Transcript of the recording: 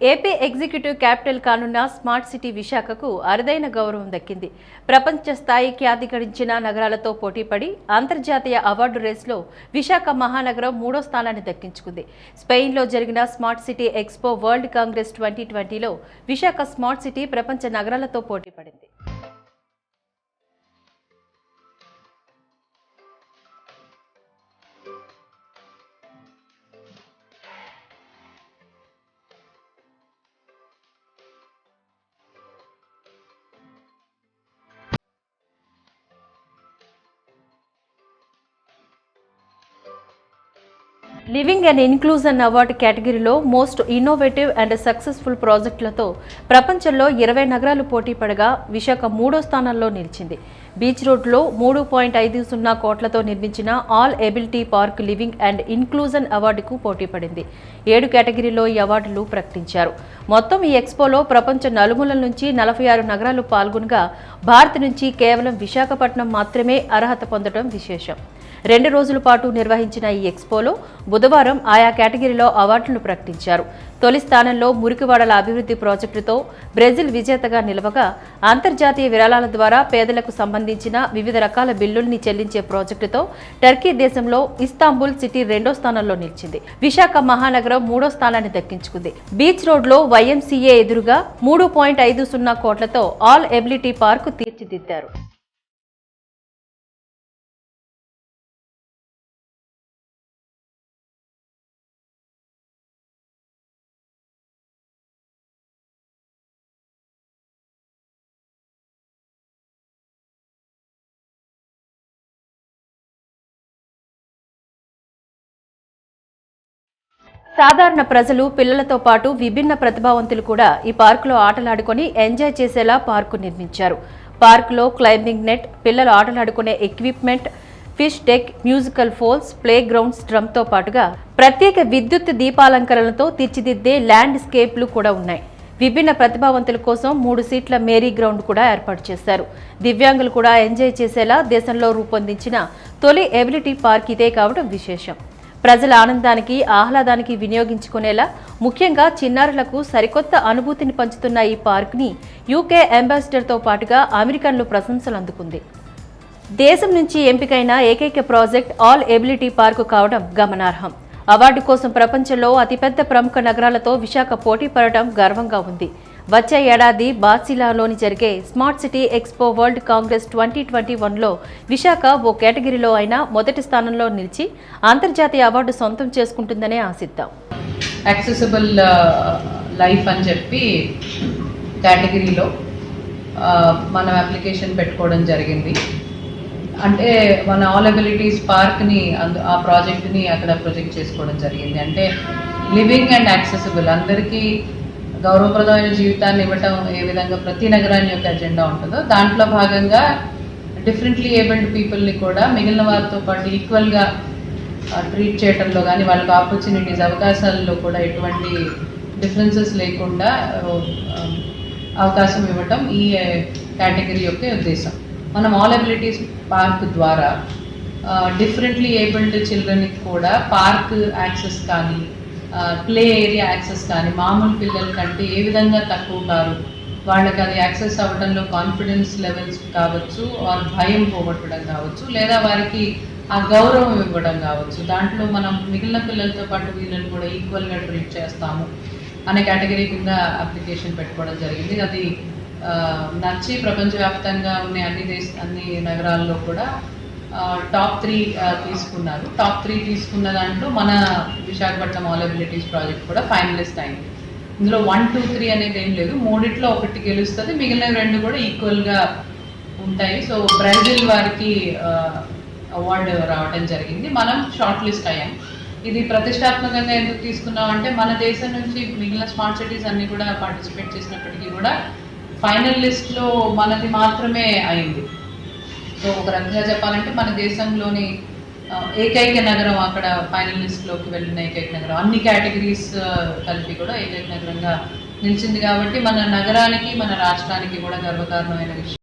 AP executive capital కానున్న smart city విశాఖకు అరుదైన గౌరవం దక్కింది. ప్రపంచ స్థాయి ఖ్యాతి గడించిన నగరాలతో పోటీపడి అంతర్జాతీయ అవార్డు రేసులో విశాఖ మహానగరం 3వ స్థానాన్ని దక్కించుకుంది. స్పెయిన్లో జరిగిన smart city expo world congress 2020లో విశాఖ స్మార్ట్ సిటీ ప్రపంచ నగరాలతో పోటీపడింది. లివింగ్ అండ్ ఇన్క్లూజన్ అవార్డు కేటగిరీలో మోస్ట్ ఇన్నోవేటివ్ అండ్ సక్సెస్ఫుల్ ప్రాజెక్టులతో ప్రపంచంలో 20 నగరాలు పోటీ పడగా విశాఖ 3వ స్థానంలో నిలిచింది. బీచ్ రోడ్లో 3.50 కోట్లతో నిర్మించిన all ability park living and inclusion అవార్డుకు పోటీ పడింది. 7 కేటగిరీలో ఈ అవార్డులు ప్రకటించారు. మొత్తం ఈ ఎక్స్పోలో ప్రపంచ నలుమూలల నుంచి 46 నగరాలు పాల్గొనగా భారత్ నుంచి కేవలం విశాఖపట్నం మాత్రమే అర్హత పొందడం విశేషం. 2 రోజుల పాటు నిర్వహించిన ఈ ఎక్స్పోలో బుధవారం ఆయా కేటగిరీలో అవార్డులను ప్రకటించారు. తొలి స్థానంలో మురికివాడల అభివృద్ధి ప్రాజెక్టుతో బ్రెజిల్ విజేతగా నిలవగా, అంతర్జాతీయ విరాళాల ద్వారా పేదలకు సంబంధించిన వివిధ రకాల బిల్లుల్ని చెల్లించే ప్రాజెక్టుతో టర్కీ దేశంలో ఇస్తాంబుల్ సిటీ 2వ స్థానంలో నిలిచింది. విశాఖ మహానగరం 3వ స్థానాన్ని దక్కించుకుంది. బీచ్ రోడ్లో YMCA ఎదురుగా 3.50 కోట్లతో ఆల్ ఎబిలిటీ పార్క్ తీర్చిదిద్దారు. సాధారణ ప్రజలు, పిల్లలతో పాటు విభిన్న ప్రతిభావంతులు కూడా ఈ పార్కులో ఆటలాడుకొని ఎంజాయ్ చేసేలా పార్కు నిర్మించారు. పార్కులో క్లైంబింగ్ నెట్, పిల్లలు ఆటలాడుకునే ఎక్విప్మెంట్, ఫిష్ డెక్, మ్యూజికల్ ఫోల్స్, ప్లే గ్రౌండ్స్, డ్రమ్తో పాటుగా ప్రత్యేక విద్యుత్ దీపాలంకరణలతో తీర్చిదిద్దే ల్యాండ్స్కేప్లు కూడా ఉన్నాయి. విభిన్న ప్రతిభావంతుల కోసం 3 సీట్ల మేరీ గ్రౌండ్ కూడా ఏర్పాటు చేశారు. దివ్యాంగులు కూడా ఎంజాయ్ చేసేలా దేశంలో రూపొందించిన తొలి ఎబిలిటీ పార్క్ ఇదే కావడం విశేషం. ప్రజల ఆనందానికి, ఆహ్లాదానికి వినియోగించుకునేలా ముఖ్యంగా చిన్నారులకు సరికొత్త అనుభూతిని పంచుతున్న ఈ పార్క్ని UK అంబాసిడర్తో పాటుగా అమెరికన్లు ప్రశంసలు అందుకుంది. దేశం నుంచి ఎంపికైన ఏకైక ప్రాజెక్ట్ ఆల్ ఎబిలిటీ పార్క్ కావడం గమనార్హం. అవార్డు కోసం ప్రపంచంలో అతిపెద్ద ప్రముఖ నగరాలతో విశాఖ పోటీ పడటం గర్వంగా ఉంది. వచ్చే ఏడాది బార్సిలోనాలోని జరిగే smart city expo world congress 2021లో విశాఖ ఓ కేటగిరీలో అయినా మొదటి స్థానంలో నిలిచి అంతర్జాతీయ అవార్డు సొంతం చేసుకుంటుందనే ఆశిద్దాం. యాక్సెసిబుల్ లైఫ్ అని చెప్పి కేటగిరీలో మనం అప్లికేషన్ పెట్టుకోవడం జరిగింది. అంటే మన ఆల్ ఎబిలిటీస్ పార్క్ని ఆ ప్రాజెక్ట్ని అక్కడ ప్రొజెక్ట్ చేసుకోవడం జరిగింది. అంటే లివింగ్ అండ్ యాక్సెసిబుల్, అందరికీ గౌరవప్రదమైన జీవితాన్ని ఇవ్వటం ఏ విధంగా ప్రతి నగరాన్ని యొక్క ఎజెండా ఉంటుందో దాంట్లో భాగంగా డిఫరెంట్లీ ఏబుల్డ్ పీపుల్ని కూడా మిగిలిన వారితో పాటు ఈక్వల్గా ట్రీట్ చేయడంలో కానీ, వాళ్ళకి ఆపర్చునిటీస్, అవకాశాల్లో కూడా ఎటువంటి డిఫరెన్సెస్ లేకుండా అవకాశం ఇవ్వటం ఈ కేటగిరీ యొక్క ఉద్దేశం. మనం ఆల్ ఎబిలిటీస్ పార్క్ ద్వారా డిఫరెంట్లీ ఏబుల్డ్ చిల్డ్రన్కి కూడా పార్క్ యాక్సెస్ కానీ, ప్లే ఏరియా యాక్సెస్ కానీ మామూలు పిల్లల కంటే ఏ విధంగా తక్కువ కాదు, వాళ్ళకి అది యాక్సెస్ అవ్వడంలో కాన్ఫిడెన్స్ లెవెల్స్ కావచ్చు, వారి భయం పోగొట్టడం కావచ్చు, లేదా వారికి ఆ గౌరవం ఇవ్వడం కావచ్చు. దాంట్లో మనం మిగిలిన పిల్లలతో పాటు వీళ్ళని కూడా ఈక్వల్గా ట్రీట్ చేస్తాము అనే కేటగిరీ కింద అప్లికేషన్ పెట్టుకోవడం జరిగింది. అది నచ్చి ప్రపంచవ్యాప్తంగా ఉన్న అన్ని నగరాల్లో కూడా టాప్ 3 తీసుకున్నారు. టాప్ 3 తీసుకున్న దాంట్లో మన విశాఖపట్నం ఆల్ ఎబిలిటీస్ ప్రాజెక్ట్ కూడా ఫైనలిస్ట్ అయింది. ఇందులో 1, 2, 3 అనేది ఏం లేదు, 3లో 1 గెలుస్తుంది, మిగిలిన 2 కూడా ఈక్వల్గా ఉంటాయి. సో బ్రెజిల్ వారికి అవార్డు రావడం జరిగింది. మనం షార్ట్ లిస్ట్ అయ్యాం. ఇది ప్రతిష్టాత్మకంగా ఎందుకు తీసుకున్నాం అంటే, మన దేశం నుంచి మిగిలిన స్మార్ట్ సిటీస్ అన్ని కూడా పార్టిసిపేట్ చేసినప్పటికీ కూడా ఫైనల్ లిస్ట్లో మనది మాత్రమే అయింది. సో ఒక రకంగా చెప్పాలంటే మన దేశంలోని ఏకైక నగరం, అక్కడ ఫైనల్ లిస్ట్లోకి వెళ్ళిన ఏకైక నగరం, అన్ని కేటగిరీస్ కలిపి కూడా ఏకైక నగరంగా నిలిచింది. కాబట్టి మన నగరానికి, మన రాష్ట్రానికి కూడా గర్వకారణమైన విషయం.